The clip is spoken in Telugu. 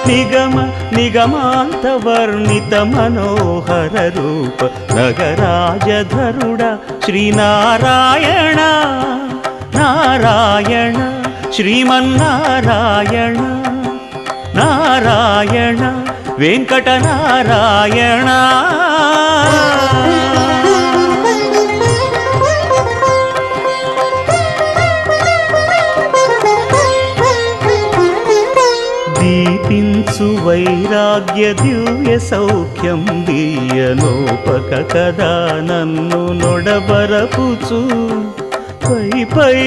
నిగమ నిగమాంతవర్ణిత మనోహర రూప నగరాజధరుడ శ్రీనారాయణ నారాయణ శ్రీమన్నారాయణ నారాయణ వెంకటనారాయణ. దీపించు వైరాగ్య దివ్య సౌఖ్యం దీయనోపక కదా నన్ను నొడబరపుచు పై పై